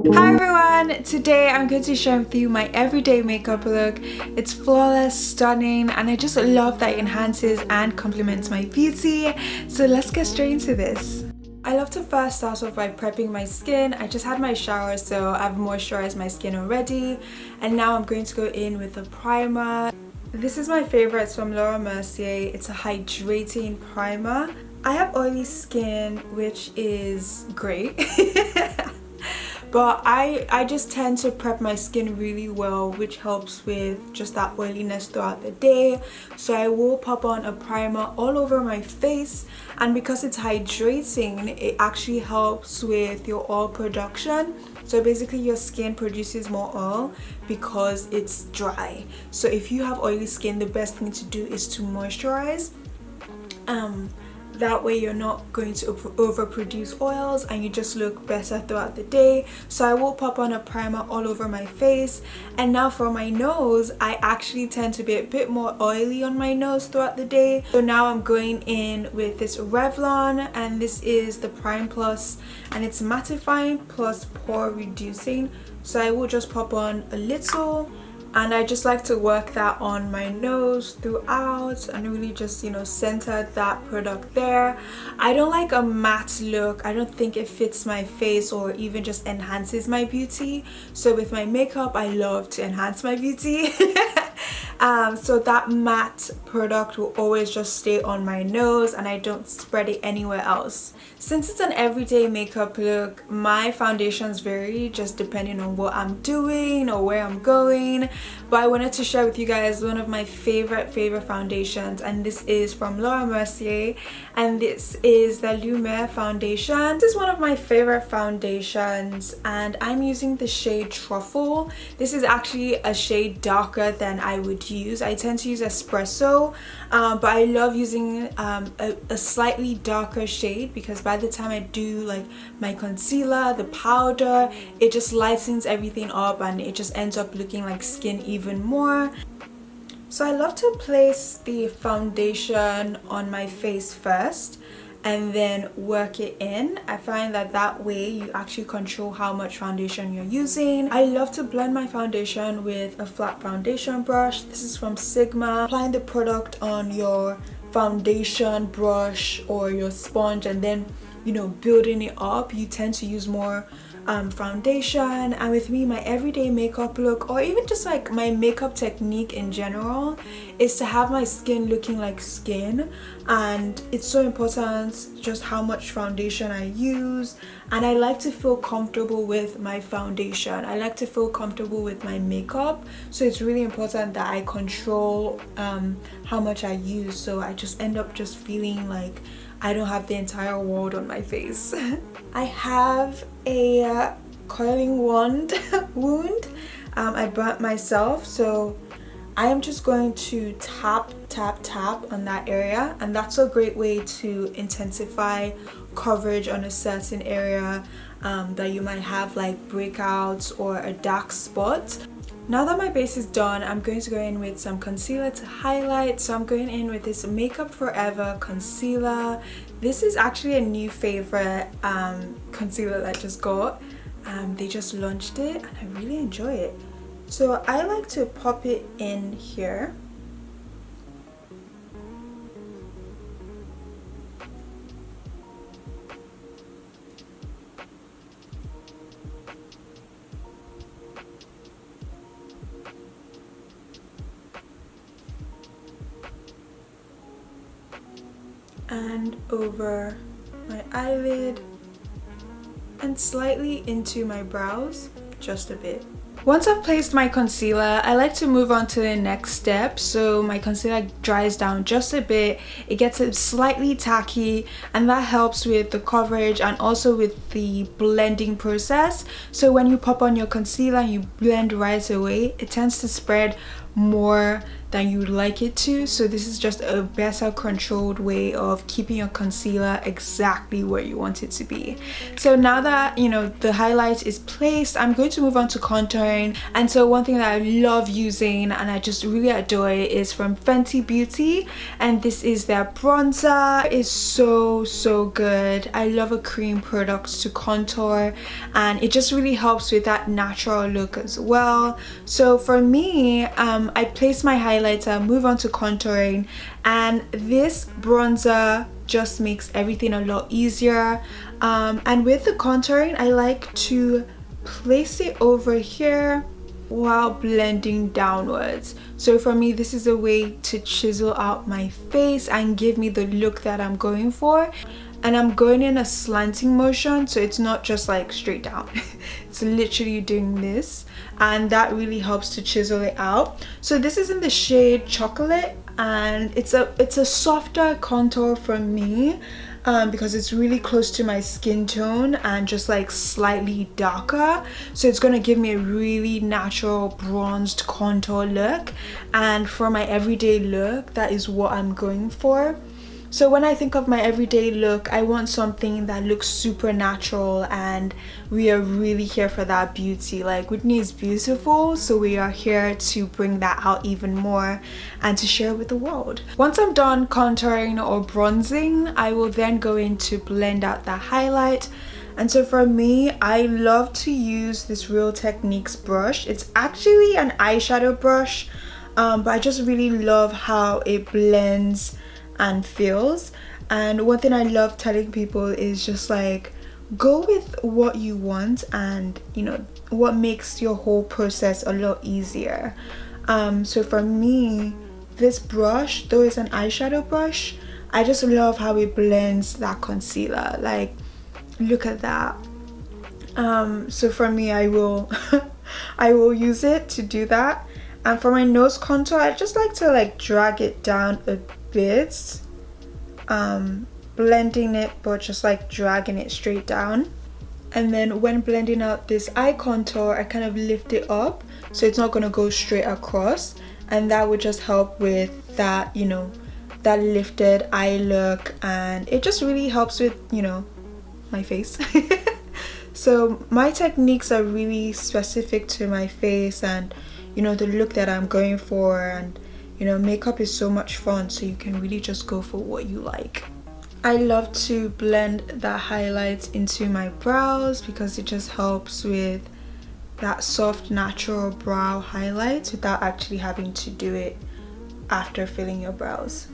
Hi everyone! Today I'm going to share with you my everyday makeup look. It's flawless, stunning, and I just love that it enhances and complements my beauty. So let's get straight into this. I love to first start off by prepping my skin. I just had my shower, so I've moisturized my skin already. And now I'm going to go in with a primer. This is my favorite, it's from Laura Mercier. It's a hydrating primer. I have oily skin, which is great. But I just tend to prep my skin really well, which helps with just that oiliness throughout the day. So I will pop on a primer all over my face, and because it's hydrating, it actually helps with your oil production. So basically your skin produces more oil because it's dry. So if you have oily skin, the best thing to do is to moisturize. That way you're not going to overproduce oils and you just look better throughout the day. So I will pop on a primer all over my face. And now for my nose, I actually tend to be a bit more oily on my nose throughout the day. So now I'm going in with this Revlon, and this is the Prime Plus, and it's mattifying plus pore reducing. So I will just pop on a little, and I just like to work that on my nose throughout and really just, you know, center that product there. I don't like a matte look. I don't think it fits my face or even just enhances my beauty. So with my makeup, I love to enhance my beauty. So that matte product will always just stay on my nose and I don't spread it anywhere else. Since it's an everyday makeup look, my foundations vary just depending on what I'm doing or where I'm going. But I wanted to share with you guys one of my favorite foundations, and this is from Laura Mercier, and this is the Lumiere Foundation. This is one of my favorite foundations, and I'm using the shade Truffle. This is actually a shade darker than I would use. I tend to use espresso, but I love using a slightly darker shade because by the time I do like my concealer, the powder, it just lightens everything up and it just ends up looking like skin even more. So I love to place the foundation on my face first and then work it in. I find that way you actually control how much foundation you're using. I love to blend my foundation with a flat foundation brush. This is from Sigma. Applying the product on your foundation brush or your sponge and then, you know, building it up, you tend to use more foundation. And with me, my everyday makeup look, or even just like my makeup technique in general, is to have my skin looking like skin. And it's so important just how much foundation I use, and I like to feel comfortable with my foundation. I like to feel comfortable with my makeup, so it's really important that I control how much I use, so I just end up just feeling like I don't have the entire world on my face. I have a curling wand wound. I burnt myself, so I am just going to tap on that area, and that's a great way to intensify coverage on a certain area that you might have like breakouts or a dark spot. Now that my base is done, I'm going to go in with some concealer to highlight. So I'm going in with this Makeup Forever concealer. This is actually a new favorite concealer that I just got. They just launched it and I really enjoy it. So I like to pop it in here. And over my eyelid and slightly into my brows, just a bit. Once I've placed my concealer, I like to move on to the next step. So my concealer dries down just a bit, it gets slightly tacky, and that helps with the coverage and also with the blending process. So when you pop on your concealer and you blend right away, it tends to spread more than you would like it to. So this is just a better controlled way of keeping your concealer exactly where you want it to be. So now that you know the highlight is placed, I'm going to move on to contouring. And so one thing that I love using and I just really adore is from Fenty Beauty, and this is their bronzer. It's so good. I love a cream product to contour, and it just really helps with that natural look as well. So for me, I place my highlighter, move on to contouring, and this bronzer just makes everything a lot easier. And with the contouring, I like to place it over here while blending downwards. So for me, this is a way to chisel out my face and give me the look that I'm going for. And I'm going in a slanting motion, so it's not just like straight down. It's literally doing this, and that really helps to chisel it out. So this is in the shade Chocolate, and it's a softer contour for me, because it's really close to my skin tone and just like slightly darker. So it's gonna give me a really natural bronzed contour look, and for my everyday look, that is what I'm going for. So when I think of my everyday look, I want something that looks super natural, and we are really here for that beauty. Like, Whitney is beautiful, so we are here to bring that out even more and to share with the world. Once I'm done contouring or bronzing, I will then go in to blend out the highlight. And so for me, I love to use this Real Techniques brush. It's actually an eyeshadow brush, but I just really love how it blends and feels. And one thing I love telling people is just like, go with what you want, and you know what makes your whole process a lot easier. So for me, this brush, though it's an eyeshadow brush, I just love how it blends that concealer. Like, look at that. So for me, I will I will use it to do that. And for my nose contour, I just like to like drag it down a bit, blending it, but just like dragging it straight down. And then when blending out this eye contour, I kind of lift it up so it's not going to go straight across, and that would just help with that, you know, that lifted eye look, and it just really helps with, you know, my face. So my techniques are really specific to my face and, you know, the look that I'm going for. And you know, makeup is so much fun, so you can really just go for what you like. I love to blend that highlight into my brows because it just helps with that soft natural brow highlight without actually having to do it after filling your brows.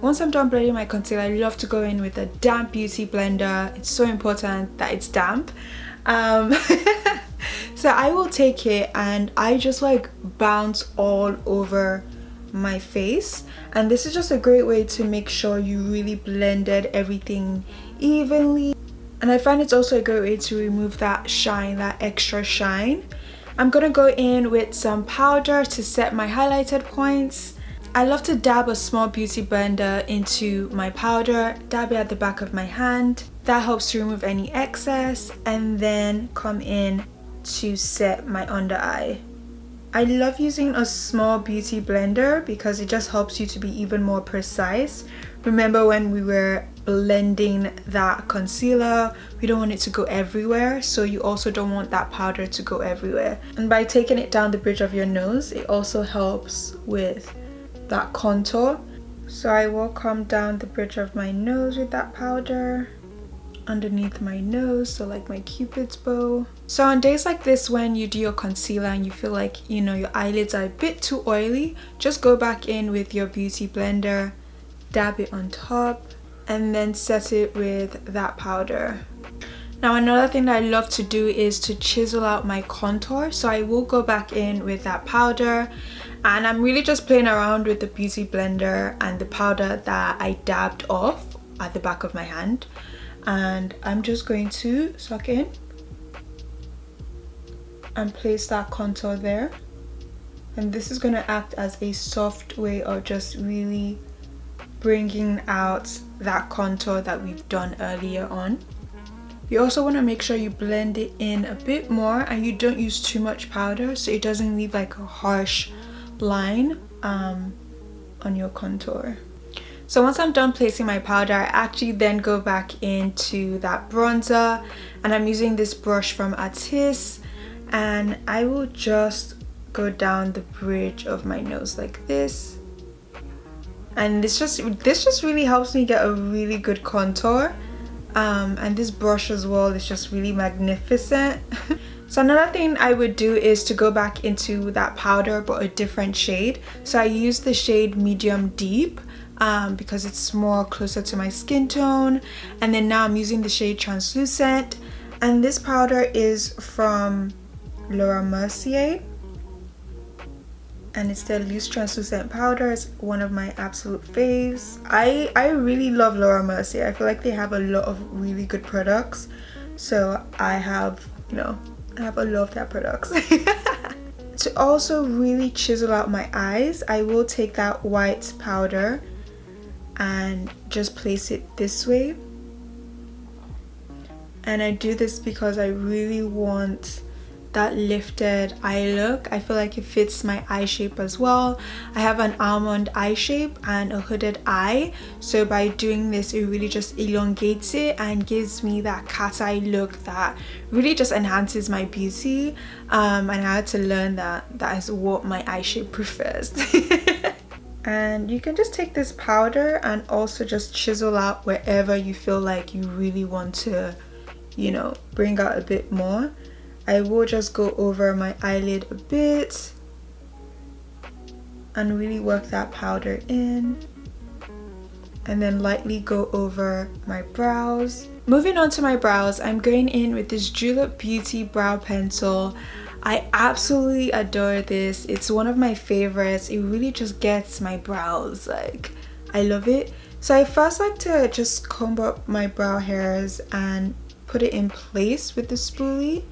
Once I'm done blending my concealer, I love to go in with a damp beauty blender. It's so important that it's damp. So I will take it and I just like bounce all over my face, and this is just a great way to make sure you really blended everything evenly. And I find it's also a great way to remove that shine, that extra shine. I'm gonna go in with some powder to set my highlighted points. I love to dab a small beauty blender into my powder, dab it at the back of my hand. That helps to remove any excess, and then come in to set my under eye. I love using a small beauty blender because it just helps you to be even more precise. Remember when we were blending that concealer, we don't want it to go everywhere, so you also don't want that powder to go everywhere. And by taking it down the bridge of your nose, it also helps with that contour. So I will come down the bridge of my nose with that powder, underneath my nose, so like my cupid's bow. So on days like this, when you do your concealer and you feel like, you know, your eyelids are a bit too oily, just go back in with your beauty blender, dab it on top, and then set it with that powder. Now another thing that I love to do is to chisel out my contour, so I will go back in with that powder, and I'm really just playing around with the beauty blender and the powder that I dabbed off at the back of my hand. And I'm just going to suck in and place that contour there, and this is going to act as a soft way of just really bringing out that contour that we've done earlier on. You also want to make sure you blend it in a bit more and you don't use too much powder so it doesn't leave like a harsh line on your contour. So once I'm done placing my powder, I actually then go back into that bronzer, and I'm using this brush from Artis, and I will just go down the bridge of my nose like this. And this just really helps me get a really good contour. And this brush as well is just really magnificent. So another thing I would do is to go back into that powder but a different shade. So I use the shade medium deep because it's more closer to my skin tone. And then now I'm using the shade translucent, and this powder is from Laura Mercier, and it's the loose translucent powder. It's one of my absolute faves. I really love Laura Mercier. I feel like they have a lot of really good products, so I have a lot of their products. To also really chisel out my eyes, I will take that white powder and just place it this way. And I do this because I really want that lifted eye look. I feel like it fits my eye shape as well. I have an almond eye shape and a hooded eye, so by doing this it really just elongates it and gives me that cat eye look that really just enhances my beauty. And I had to learn that is what my eye shape prefers. And you can just take this powder and also just chisel out wherever you feel like you really want to, bring out a bit more. I will just go over my eyelid a bit and really work that powder in, and then lightly go over my brows. Moving on to my brows, I'm going in with this Julep Beauty brow pencil. I absolutely adore this. It's one of my favorites. It really just gets my brows, like, I love it. So I first like to just comb up my brow hairs and put it in place with the spoolie.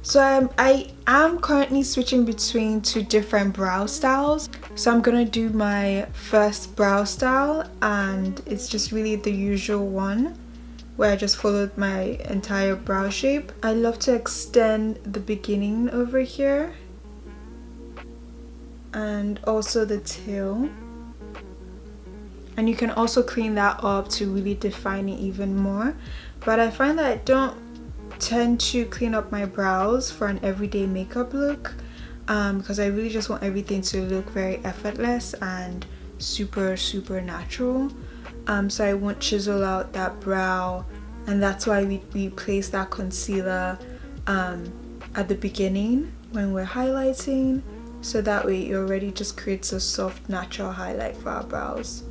So I am currently switching between two different brow styles. So I'm gonna do my first brow style, and it's just really the usual one where I just followed my entire brow shape. I love to extend the beginning over here and also the tail. And you can also clean that up to really define it even more. But I find that I don't tend to clean up my brows for an everyday makeup look because I really just want everything to look very effortless and super natural. So I won't chisel out that brow, and that's why we place that concealer at the beginning when we're highlighting, so that way it already just creates a soft natural highlight for our brows.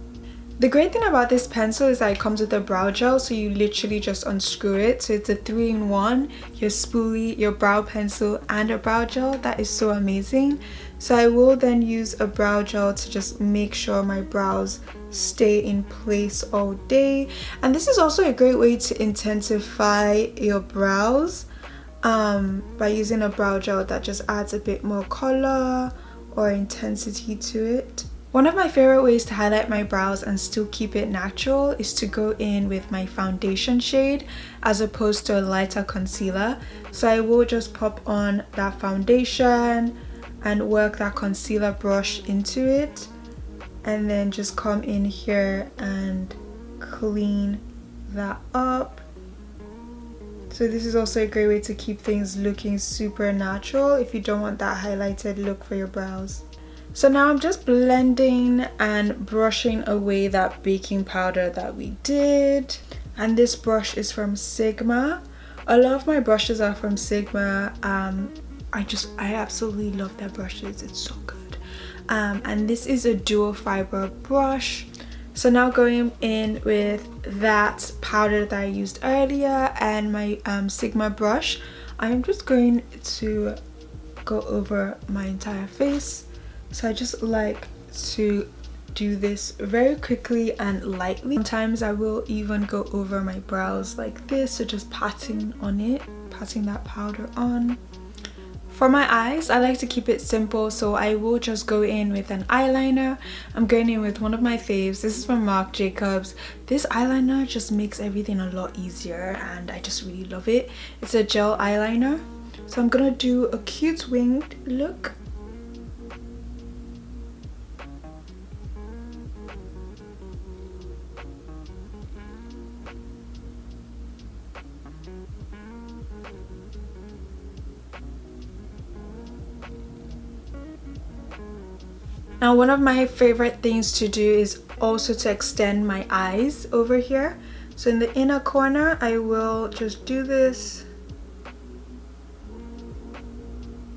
The great thing about this pencil is that it comes with a brow gel, so you literally just unscrew it. So it's a 3-in-1, your spoolie, your brow pencil, and a brow gel. That is so amazing. So I will then use a brow gel to just make sure my brows stay in place all day. And this is also a great way to intensify your brows by using a brow gel that just adds a bit more color or intensity to it. One of my favorite ways to highlight my brows and still keep it natural is to go in with my foundation shade as opposed to a lighter concealer. So I will just pop on that foundation and work that concealer brush into it, and then just come in here and clean that up. So this is also a great way to keep things looking super natural if you don't want that highlighted look for your brows. So now I'm just blending and brushing away that baking powder that we did. And this brush is from Sigma. A lot of my brushes are from Sigma. I absolutely love their brushes. It's so good. And this is a dual fiber brush. So now going in with that powder that I used earlier and my Sigma brush, I'm just going to go over my entire face. So I just like to do this very quickly and lightly. Sometimes I will even go over my brows like this, so just patting that powder on. For my eyes, I like to keep it simple, so I will just go in with an eyeliner. I'm going in with one of my faves. This is from Marc Jacobs. This eyeliner just makes everything a lot easier and I just really love it. It's a gel eyeliner. So I'm gonna do a cute winged look. Now one of my favorite things to do is also to extend my eyes over here. So in the inner corner, I will just do this.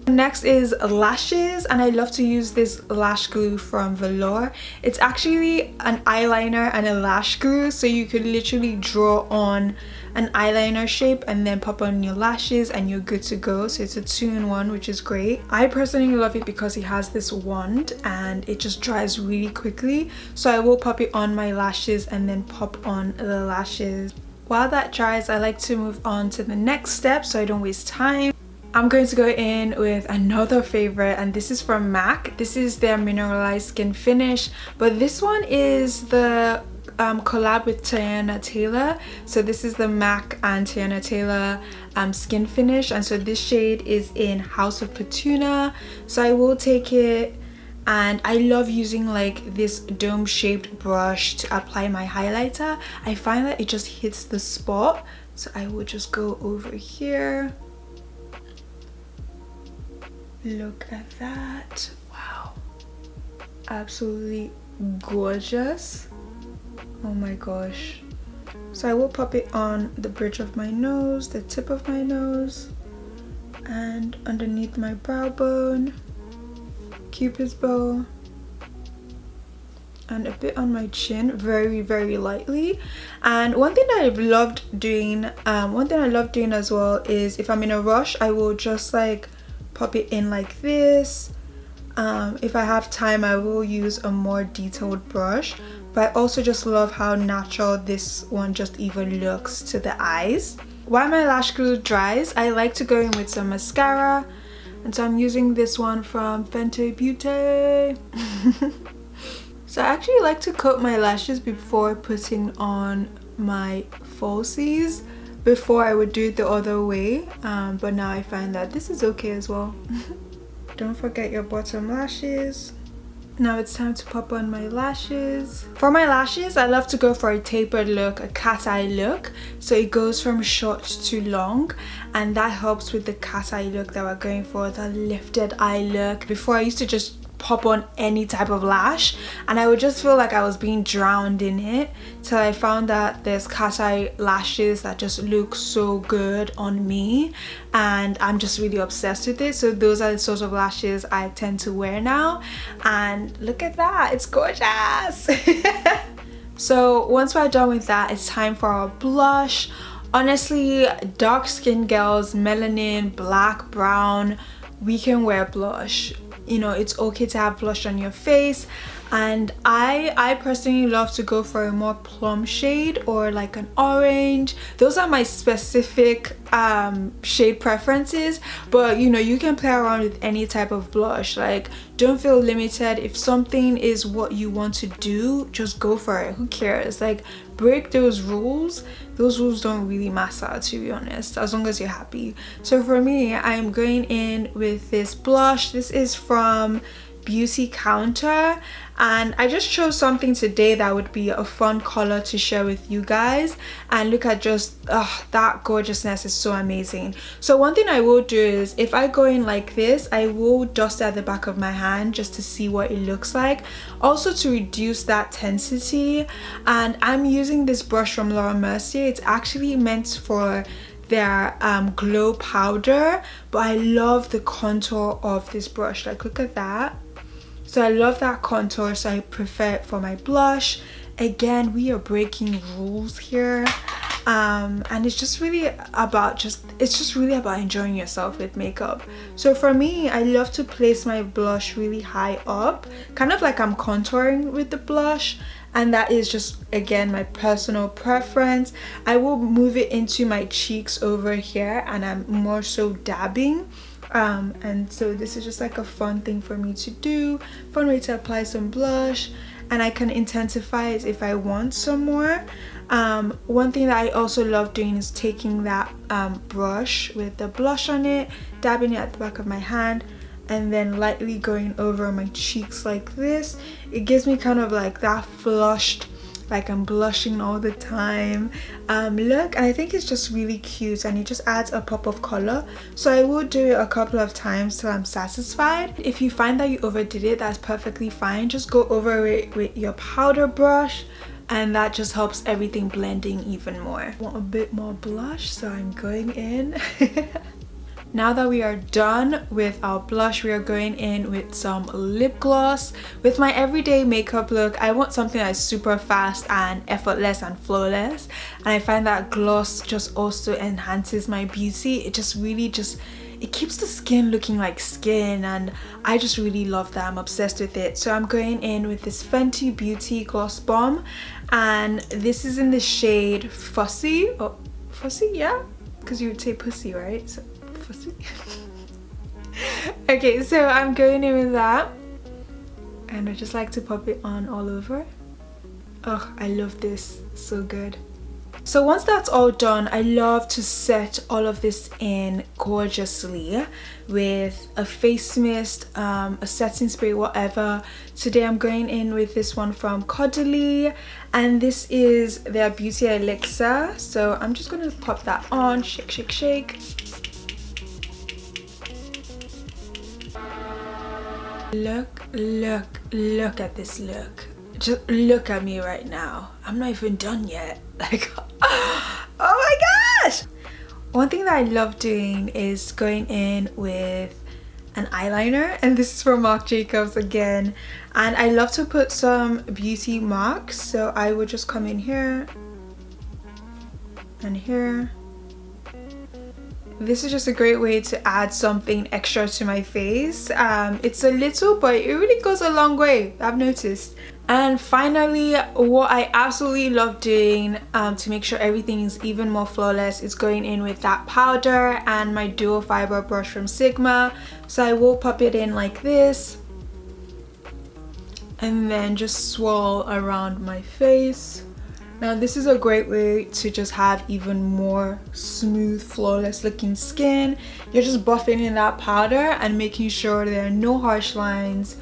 Next is lashes, and I love to use this lash glue from Velour. It's actually an eyeliner and a lash glue, so you could literally draw on an eyeliner shape and then pop on your lashes and you're good to go. So it's a 2-in-1, which is great. I personally love it because it has this wand and it just dries really quickly. So I will pop it on my lashes and then pop on the lashes. While that dries, I like to move on to the next step so I don't waste time. I'm going to go in with another favorite, and this is from MAC. This is their mineralize skin finish, but this one is the collab with Tiana Taylor. So this is the MAC and Tiana Taylor skin finish, and so this shade is in House of Petunia. So I will take it, and I love using like this dome shaped brush to apply my highlighter. I find that it just hits the spot, so I will just go over here. Look at that. Wow, absolutely gorgeous. Oh my gosh. So I will pop it on the bridge of my nose, the tip of my nose, and underneath my brow bone, Cupid's bow, and a bit on my chin, very very lightly. And one thing that I've loved doing, one thing I love doing as well is if I'm in a rush, I will just like pop it in like this. If I have time, I will use a more detailed brush, but I also just love how natural this one just even looks to the eyes. While my lash glue dries, I like to go in with some mascara, and so I'm using this one from Fenty Beauty. So I actually like to coat my lashes before putting on my falsies. Before I would do it the other way, but now I find that this is okay as well. Don't forget your bottom lashes. Now it's time to pop on my lashes. For my lashes, I love to go for a tapered look, a cat eye look. So it goes from short to long, and that helps with the cat eye look that we're going for, the lifted eye look. Before I used to just pop on any type of lash and I would just feel like I was being drowned in it, till I found that there's cat eye lashes that just look so good on me, and I'm just really obsessed with it. So those are the sorts of lashes I tend to wear now, and look at that, it's gorgeous. So once we're done with that, it's time for our blush. Honestly, dark skin girls, melanin, black, brown, we can wear blush. You know, it's okay to have blush on your face, and I personally love to go for a more plum shade or like an orange. Those are my specific shade preferences, but you know, you can play around with any type of blush. Like, don't feel limited. If something is what you want to do, just go for it. Who cares? Like, break those rules. Those rules don't really matter, to be honest, as long as you're happy. So for me, I'm going in with this blush. This is from Beauty Counter, and I just chose something today that would be a fun color to share with you guys. And look at just that gorgeousness is so amazing. So one thing I will do is, if I go in like this, I will dust at the back of my hand just to see what it looks like, also to reduce that tensity. And I'm using this brush from Laura Mercier. It's actually meant for their glow powder, but I love the contour of this brush. Like, look at that. So I love that contour, so I prefer it for my blush. Again, we are breaking rules here, and it's just really about enjoying yourself with makeup. So for me, I love to place my blush really high up, kind of like I'm contouring with the blush, and that is just, again, my personal preference. I will move it into my cheeks over here, and I'm more so dabbing. And so this is just like a fun thing for me to do, fun way to apply some blush, and I can intensify it if I want some more. One thing that I also love doing is taking that brush with the blush on it, dabbing it at the back of my hand, and then lightly going over my cheeks like this. It gives me kind of like that flushed like I'm blushing all the time look, and I think it's just really cute and it just adds a pop of color. So I will do it a couple of times till I'm satisfied. If you find that you overdid it, that's perfectly fine. Just go over it with your powder brush and that just helps everything blending even more. I want a bit more blush, so I'm going in. Now that we are done with our blush, we are going in with some lip gloss. With my everyday makeup look, I want something that's super fast and effortless and flawless. And I find that gloss just also enhances my beauty. It just really it keeps the skin looking like skin, and I just really love that. I'm obsessed with it. So I'm going in with this Fenty Beauty Gloss Bomb, and this is in the shade Fussy. Oh, Fussy, yeah? Because you would say pussy, right? So, Fussy. Okay, so I'm going in with that, and I just like to pop it on all over. Oh, I love this, so good. So once that's all done, I love to set all of this in gorgeously with a face mist, a setting spray, whatever. Today I'm going in with this one from Caudalie, and this is their beauty elixir. So I'm just going to pop that on, shake, shake, shake. Look at this look. Just look at me right now. I'm not even done yet. Like, oh my gosh! One thing that I love doing is going in with an eyeliner, and this is from Marc Jacobs again. And I love to put some beauty marks, so I would just come in here and here. This is just a great way to add something extra to my face. It's a little, but it really goes a long way, I've noticed. And finally, what I absolutely love doing to make sure everything is even more flawless is going in with that powder and my dual fiber brush from Sigma. So I will pop it in like this and then just swirl around my face. Now this is a great way to just have even more smooth, flawless looking skin. You're just buffing in that powder and making sure there are no harsh lines,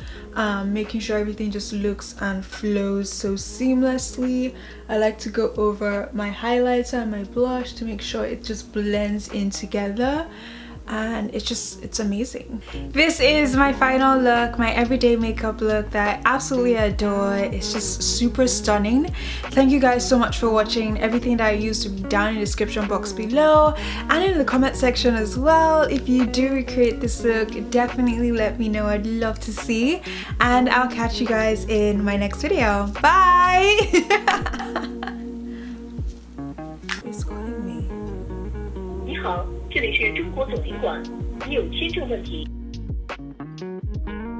making sure everything just looks and flows so seamlessly. I like to go over my highlighter and my blush to make sure it just blends in together. And it's amazing. This is my final look, my everyday makeup look that I absolutely adore. It's just super stunning. Thank you guys so much for watching. Everything that I used will be down in the description box below and in the comment section as well. If you do recreate this look, definitely let me know. I'd love to see, and I'll catch you guys in my next video. Bye. It's calling me. 你好，这里是中国总领馆，你有签证问题。